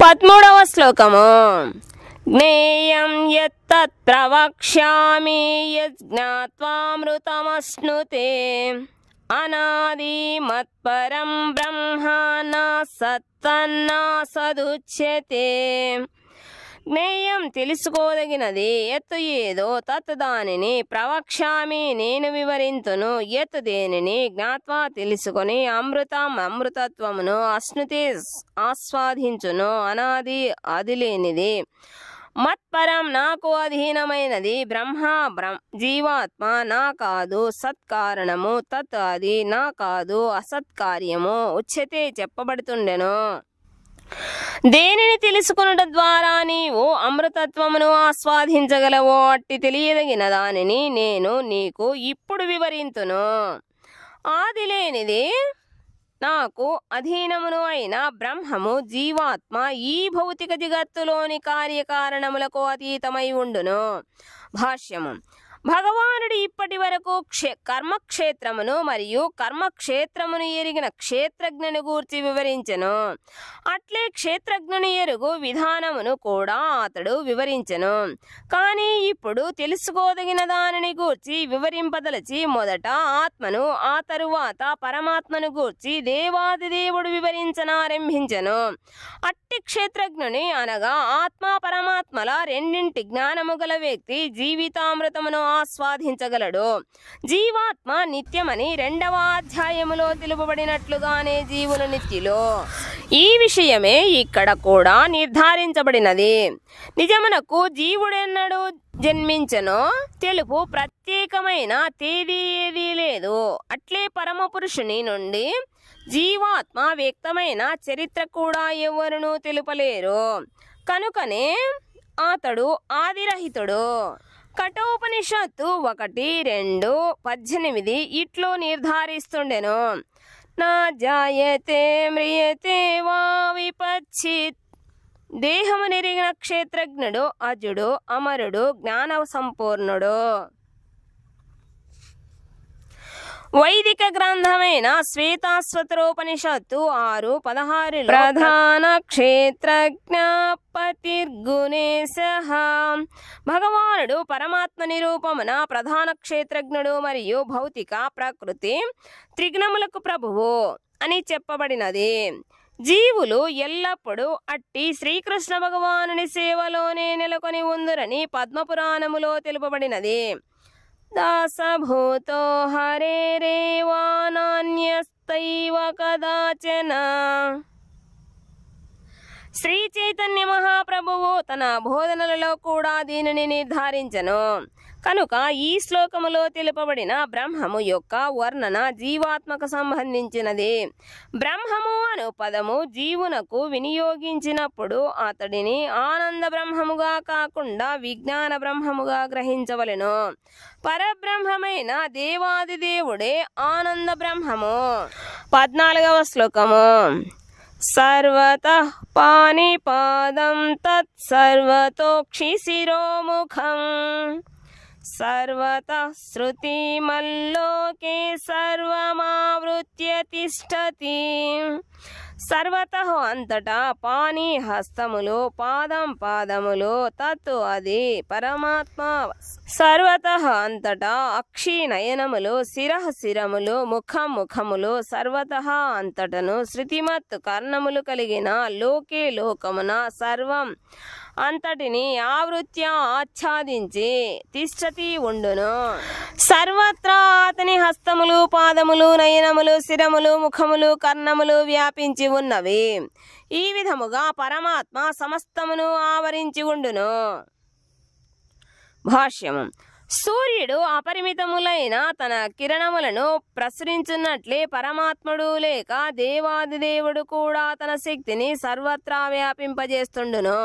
13వ శ్లోకము. జ్ఞేయం యత్తత్ ప్రవక్ష్యామి యజ్ఞాత్వామృతమశ్నుతే అనాది మత్పరం బ్రహ్మ న సత్తన్నా సదుచ్యతే. జ్ఞేయం తెలుసుకోదగినది, ఎత్తు ఏదో తత్ దానిని, ప్రవక్ష్యామి నేను వివరింతును, ఎత్తు దేనిని, జ్ఞాత్వా తెలుసుకొని, అమృతం అమృతత్వమును, అశ్నుతే ఆస్వాదించును, అనాది అదిలేనిది, మత్పరం నాకు అధీనమైనది, బ్రహ్మ జీవాత్మ నా కాదు, సత్కారణము తత్ అది నా కాదు, అసత్కార్యము ఉచ్యతే చెప్పబడుతుండెను. దేనిని తెలుసుకొనుట ద్వారా నీవు అమృతత్వమును ఆస్వాదించగలవో అట్టి తెలియదగిన దానిని నేను నీకు ఇప్పుడు వివరింతును. ఆదిలేనిది నాకు అధీనమును అయిన బ్రహ్మము జీవాత్మ ఈ భౌతిక జగత్తులోని కార్యకారణములకు అతీతమై ఉండును. భాష్యము. భగవానుడు ఇప్పటి వరకు కర్మక్షేత్రమును మరియు కర్మక్షేత్రమును ఎరిగిన క్షేత్రజ్ఞుని గూర్చి వివరించెను. అట్లే క్షేత్రజ్ఞుని ఎరుగు విధానమును కూడా అతడు వివరించెను. కానీ ఇప్పుడు తెలుసుకోదగిన దానిని గూర్చి వివరింపదలచి మొదట ఆత్మను, ఆ తరువాత పరమాత్మను గూర్చి దేవాదిదేవుడు వివరించనారంభించెను. అట్టి క్షేత్రజ్ఞుని అనగా ఆత్మ పరమాత్మల రెండింటి జ్ఞానము గల వ్యక్తి జీవితామృతమును ఆస్వాదించగలడు. జీవాత్మ నిత్యమని 2వ అధ్యాయములో తెలుపబడినట్లుగానే జీవులు నిత్యులు. ఈ విషయమే ఇక్కడ కూడా నిర్ధారించబడినది. నిజమునకు జీవుడెన్నడూ జన్మించెనో తెలుపు ప్రత్యేకమైన తేదీ ఏదీ లేదు. అట్లే పరమపురుషుని నుండి జీవాత్మ వ్యక్తమైన చరిత్ర కూడా ఎవరునూ తెలుపలేరు. కనుకనే అతడు ఆదిరహితుడు. కఠోపనిషత్తు 1:2-18 ఇట్లు నిర్ధారిస్తుండెను. నా జాయతే మ్రియతే వా విపచ్చిత్. దేహము నెరిగిన క్షేత్రజ్ఞుడు అజుడు, అమరుడు, జ్ఞాన సంపూర్ణుడు. వైదిక గ్రంథమైన శ్వేతాశ్వతరోపనిషత్తు 6:16 ప్రధాన క్షేత్రజ్ఞ పతిర్గుణేశః. భగవానుడు పరమాత్మ నిరూపమున ప్రధాన క్షేత్రజ్ఞుడు మరియు భౌతిక ప్రకృతి త్రిగుణములకు ప్రభువు అని చెప్పబడినది. జీవులు ఎల్లప్పుడూ అట్టి శ్రీకృష్ణ భగవానుని సేవలోనే నెలకొని ఉందురని పద్మపురాణములో తెలుపబడినది. దాసభూతో హరేరేవా నాన్యస్తైవ కదాచన. శ్రీ చైతన్య మహాప్రభువు తన బోధనలలో కూడా దీనిని నిర్ధారించెను. కనుక ఈ శ్లోకములో తెలుపబడిన బ్రహ్మము యొక్క వర్ణన జీవాత్మకు సంబంధించినది. బ్రహ్మము అను పదము జీవునకు వినియోగించినప్పుడు అతడిని ఆనంద బ్రహ్మముగా కాకుండా విజ్ఞాన బ్రహ్మముగా గ్రహించవలెను. పరబ్రహ్మమైన దేవాదిదేవుడే ఆనంద బ్రహ్మము. 14వ శ్లోకము. సర్వతః పాణిపాదం తత్ సర్వతోక్షి శిరోముఖం సర్వతః శృతిమల్లోకే సర్వమావృత్య తిష్టతి. సర్వతః అంతటా, పాణి హస్తములు, పాదం పాదములు, తత్ అది పరమాత్మ. సర్వతః అంతటా, అక్షి నయనములు, శిరః శిరములు, ముఖం ముఖములు, సర్వతః అంతటను శృతిమత్ కర్ణములు కలిగిన, లోకే లోకమున, సర్వం అంతటిని ఆవృత్య ఆచ్ఛాదించి తిష్టతి ఉండును. సర్వత్రా అతని హస్తములు, పాదములు, నయనములు, శిరములు, ముఖములు, కర్ణములు వ్యాపించి ఉన్నవి. ఈ విధముగా పరమాత్మ సమస్తమును ఆవరించి ఉండును. భాష్యము. సూర్యుడు అపరిమితములైన తన కిరణములను ప్రసరించున్నట్లే పరమాత్ముడు లేక దేవాదిదేవుడు కూడా తన శక్తిని సర్వత్రా వ్యాపింపజేస్తుండును.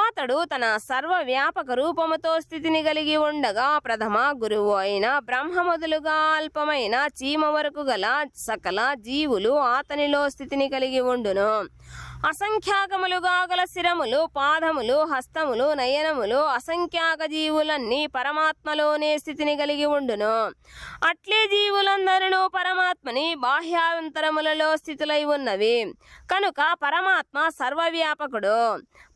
అతడు తన సర్వవ్యాపక రూపముతో స్థితిని కలిగి ఉండగా ప్రథమ గురువు అయిన బ్రహ్మ మొదలుగా అల్పమైన చీమ వరకు గల సకల జీవులు అతనిలో స్థితిని కలిగి ఉండును. అసంఖ్యాకములుగా గల శిరములు, పాదములు, హస్తములు, నయనములు అసంఖ్యాక జీవులన్నీ పరమాత్మలోనే స్థితిని కలిగి ఉండును. అట్లే జీవులందరూ పరమాత్మని బాహ్యాంతరములలో స్థితులై ఉన్నవి కనుక పరమాత్మ సర్వవ్యాపకుడు.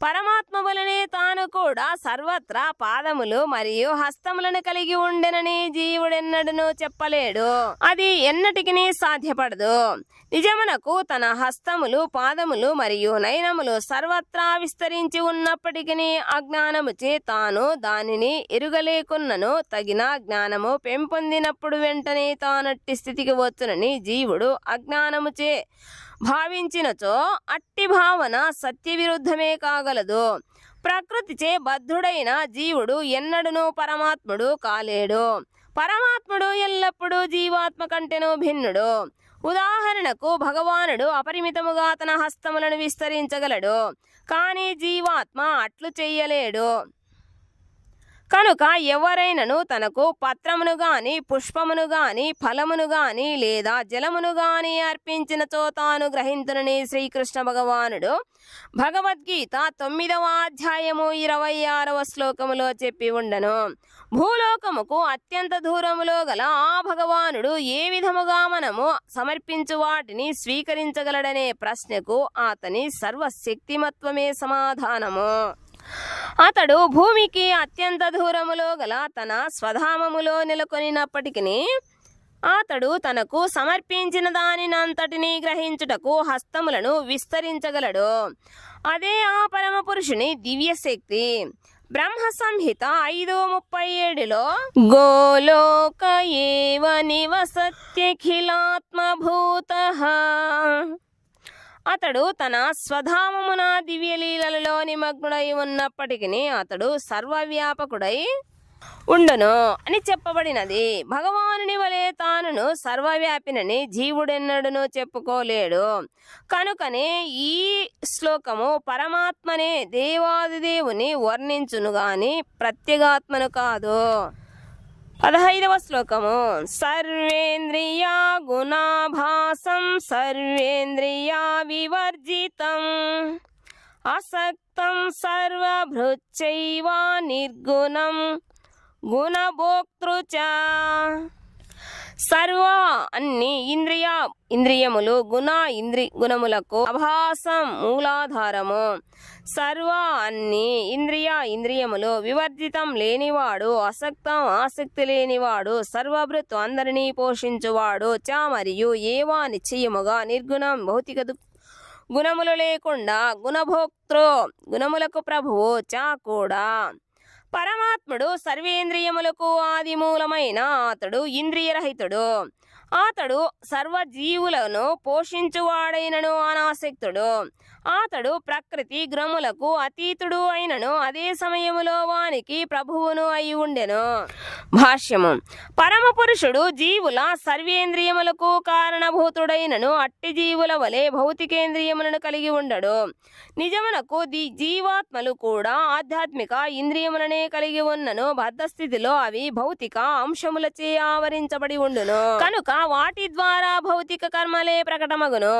పరమాత్మ వలనే తాను కూడా సర్వత్రా పాదములు మరియు హస్తములను కలిగి ఉండెనని జీవుడెన్నడూ చెప్పలేడు. అది ఎన్నటికి సాధ్యపడదు. నిజమునకు తన హస్తములు, పాదములు మరియు నయనములు సర్వత్రా విస్తరించి ఉన్నప్పటికీ అజ్ఞానముచే తాను దానిని ఎరుగలేకున్నను. తగిన జ్ఞానము పెంపొందినప్పుడు వెంటనే తానట్టి స్థితికి వచ్చునని జీవుడు అజ్ఞానముచే భావించినచో అట్టి భావన సత్య విరుద్ధమే కాగలదు. ప్రకృతిచే బద్ధుడైన జీవుడు ఎన్నడూ పరమాత్ముడు కాలేడు. పరమాత్ముడు ఎల్లప్పుడూ జీవాత్మ కంటెను భిన్నుడు. ఉదాహరణకు భగవానుడు అపరిమితముగా తన హస్తములను విస్తరించగలడు, కానీ జీవాత్మ అట్లు చెయ్యలేడు. కనుక ఎవరైనను తనకు పత్రమును గాని, పుష్పమును గాని, ఫలమును గాని లేదా జలమును గాని అర్పించినచో తాను గ్రహించునని శ్రీకృష్ణ భగవానుడు భగవద్గీత 9వ అధ్యాయము 26వ శ్లోకములో చెప్పి ఉండను. భూలోకముకు అత్యంత దూరములో గల ఆ భగవానుడు ఏ విధముగా మనము సమర్పించు వాటిని స్వీకరించగలడనే ప్రశ్నకు అతని సర్వశక్తిమత్వమే సమాధానము. అతడు భూమికి అత్యంత దూరములో గల తన స్వధామములో నెలకొనినప్పటికీ అతడు తనకు సమర్పించిన దానినంతటినీ గ్రహించుటకు హస్తములను విస్తరించగలడు. అదే ఆ పరమ పురుషుని దివ్యశక్తి. బ్రహ్మ సంహిత 5:37లో గోలోక ఏవ నివసత్యఖిలాత్మభూతః. అతడు తన స్వధామమున దివ్యలీలలో నిమగ్నుడై ఉన్నప్పటికీ అతడు సర్వవ్యాపకుడై ఉండును అని చెప్పబడినది. భగవానుని వలె తానును సర్వవ్యాపినని జీవుడెన్నడూ చెప్పుకోలేడు. కనుకనే ఈ శ్లోకము పరమాత్మనే దేవాదిదేవుని వర్ణించును గాని ప్రత్యేగాత్మను కాదు. 15వ శ్లోకము సర్వేంద్రియా గుణాభాసం సర్వేంద్రియా వివర్జితం అసక్తం సర్వభృచ్చైవ నిర్గుణం గుణభోక్తృచ. సర్వ అన్ని ఇంద్రియములు గుణములకు అభాసం మూలాధారము. సర్వ అన్ని ఇంద్రియములు వివర్జితం లేనివాడు, అసక్తం ఆసక్తి లేనివాడు, సర్వభృత్ అందరినీ పోషించువాడు, చ మరియు ఏవా నిశ్చయముగా నిర్గుణం భౌతిక గుణములు లేకుండా గుణభోక్తృ గుణములకు ప్రభువు చ కూడా. పరమాత్ముడు సర్వేంద్రియములకు ఆదిమూలమైన అతడు ఇంద్రియరహితుడు. అతడు సర్వజీవులను పోషించువాడైనను అనాసక్తుడు. అతడు ప్రకృతి గుణములకు అతీతుడు అయినను అదే సమయములో వానికి ప్రభువును అయి ఉండెను. భాష్యము. పరమ పురుషుడు జీవుల సర్వేంద్రియములకు కారణభూతుడైనను అట్టి జీవుల వలె భౌతికేంద్రియములను కలిగి ఉండడు. నిజమునకు జీవాత్మలు కూడా ఆధ్యాత్మిక ఇంద్రియములనే కలిగి ఉన్నను బద్ధస్థితిలో అవి భౌతిక అంశములచే ఆవరించబడి ఉండును. కనుక వాటి ద్వారా భౌతిక కర్మలే ప్రకటమగును.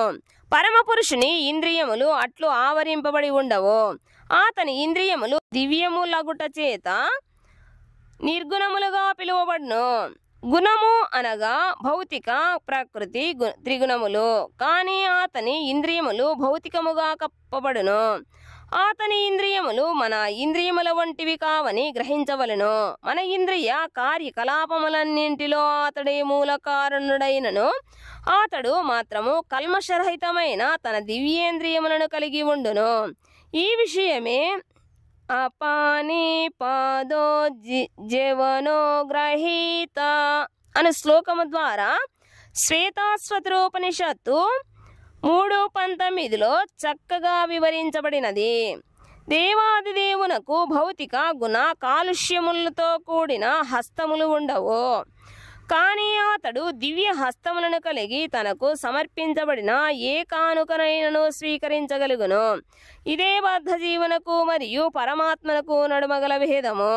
పరమపురుషుని ఇంద్రియములు అట్లు ఆవరింపబడి ఉండవు. అతని ఇంద్రియములు దివ్యములగుట చేత నిర్గుణములుగా పిలువబడును. గుణము అనగా భౌతిక ప్రకృతి త్రిగుణములు. కానీ అతని ఇంద్రియములు భౌతికముగా కప్పబడును. అతని ఇంద్రియములు మన ఇంద్రియముల వంటివి కావని గ్రహించవలను. మన ఇంద్రియ కార్యకలాపములన్నింటిలో అతడే మూల కారణుడైనను అతడు మాత్రము కల్మషరహితమైన తన దివ్యేంద్రియములను కలిగి ఉండును. ఈ విషయమే అపాని పాదో జీవనో గ్రహీత అను శ్లోకము ద్వారా శ్వేతాశ్వతరోపనిషత్తు 3:19లో చక్కగా వివరించబడినది. దేవాదిదేవునకు భౌతిక గుణ కాలుష్యములతో కూడిన హస్తములు ఉండవు. కానీ అతడు దివ్య హస్తములను కలిగి తనకు సమర్పించబడిన ఏ కానుకనైనను స్వీకరించగలుగును. ఇదే బద్ధ జీవనకు మరియు పరమాత్మనకు నడుమగల భేదము.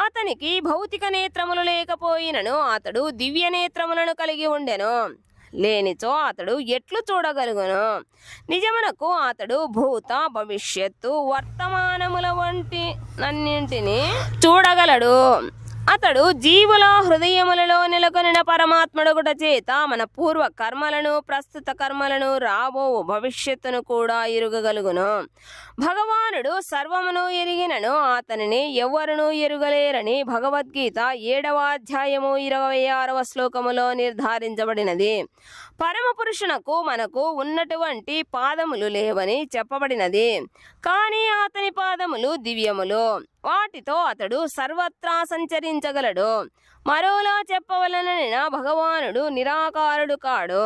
అతనికి భౌతిక నేత్రములు లేకపోయినను అతడు దివ్య నేత్రములను కలిగి ఉండెను. లేనిచో అతడు ఎట్లు చూడగలుగును? నిజమునకు అతడు భూత భవిష్యత్తు వర్తమానముల వంటి నన్నింటినీ చూడగలడు. అతడు జీవుల హృదయములలో నెలకొనిన పరమాత్ముడొకట చేత మన పూర్వ కర్మలను, ప్రస్తుత కర్మలను, రాబో భవిష్యత్తును కూడా ఎరుగగలుగును. భగవానుడు సర్వమును ఎరిగినను అతనిని ఎవ్వరునూ ఎరుగలేరని భగవద్గీత 7వ అధ్యాయము 26వ శ్లోకములో నిర్ధారించబడినది. పరమపురుషునకు మనకు ఉన్నటువంటి పాదములు లేవని చెప్పబడినది. కానీ అతని పాదములు దివ్యములు. వాటితో అతడు సర్వత్రా సంచరించగలడు. మరోలా చెప్పవలనన భగవానుడు నిరాకారుడు కాడు.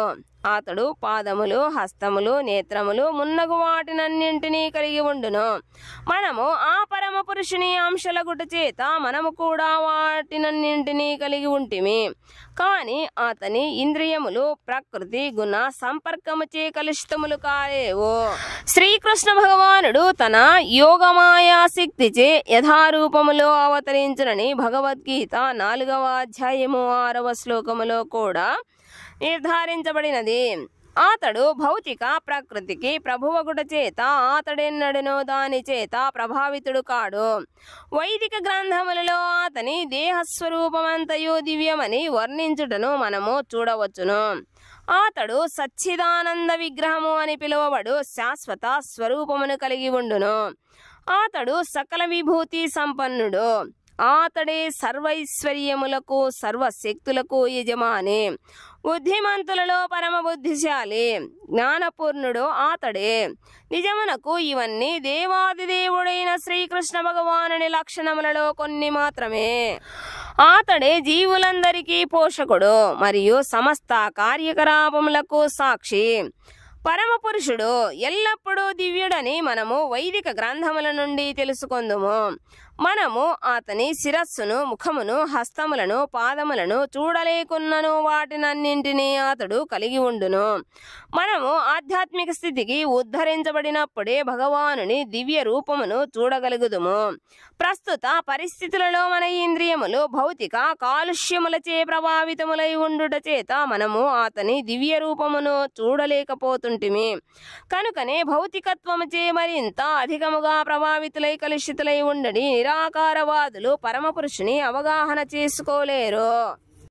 అతడు పాదములు, హస్తములు, నేత్రములు మున్నగు వాటినన్నింటినీ కలిగి ఉండును. మనము ఆ పరమ పురుషుని అంశలగుట చేత మనము కూడా వాటినన్నింటినీ కలిగి ఉంటిమి. కానీ అతని ఇంద్రియములు ప్రకృతి గుణ సంపర్కముచే కలుషితములు కాలేవు. శ్రీకృష్ణ భగవానుడు తన యోగమాయా శక్తిచే యథారూపములో అవతరించునని భగవద్గీత 4వ అధ్యాయము 6వ శ్లోకములో కూడా నిర్ధారించబడినది. అతడు భౌతిక ప్రకృతికి ప్రభువగుట చేత అతడెన్నడనో దాని చేత ప్రభావితుడు కాడు. వైదిక గ్రంథములలో అతని దేహస్వరూపమంతయు దివ్యమని వర్ణించుటను మనము చూడవచ్చును. అతడు సచ్చిదానంద విగ్రహము అని పిలువబడు శాశ్వత స్వరూపమును కలిగి ఉండును. అతడు సకల విభూతి సంపన్నుడు. అతడే సర్వైశ్వర్యములకు సర్వశక్తులకు యజమాని. బుద్ధిమంతులలో పరమ బుద్ధిశాలి, జ్ఞానపూర్ణుడు అతడే. నిజమునకు ఇవన్నీ దేవాదిదేవుడైన శ్రీకృష్ణ భగవానుని లక్షణములలో కొన్ని మాత్రమే. అతడే జీవులందరికీ పోషకుడు మరియు సమస్త కార్యకలాపములకు సాక్షి. పరమపురుషుడు ఎల్లప్పుడూ దివ్యుడని మనము వైదిక గ్రంథముల నుండి తెలుసుకొందుము. మనము అతని శిరస్సును, ముఖమును, హస్తములను, పాదములను చూడలేకున్నను వాటినన్నింటినీ అతడు కలిగి ఉండును. మనము ఆధ్యాత్మిక స్థితికి ఉద్ధరించబడినప్పుడే భగవానుని దివ్య రూపమును చూడగలుగుదుము. ప్రస్తుత పరిస్థితులలో మన ఇంద్రియములు భౌతిక కాలుష్యములచే ప్రభావితములై ఉండుట చేత మనము అతని దివ్య రూపమును చూడలేకపోతుంటిమి. కనుకనే భౌతికత్వముచే మరింత అధికముగా ప్రభావితులై కలుషితులై ఉండడి నిరాకారవాదులు పరమపురుషుని అవగాహన చేసుకోలేరు.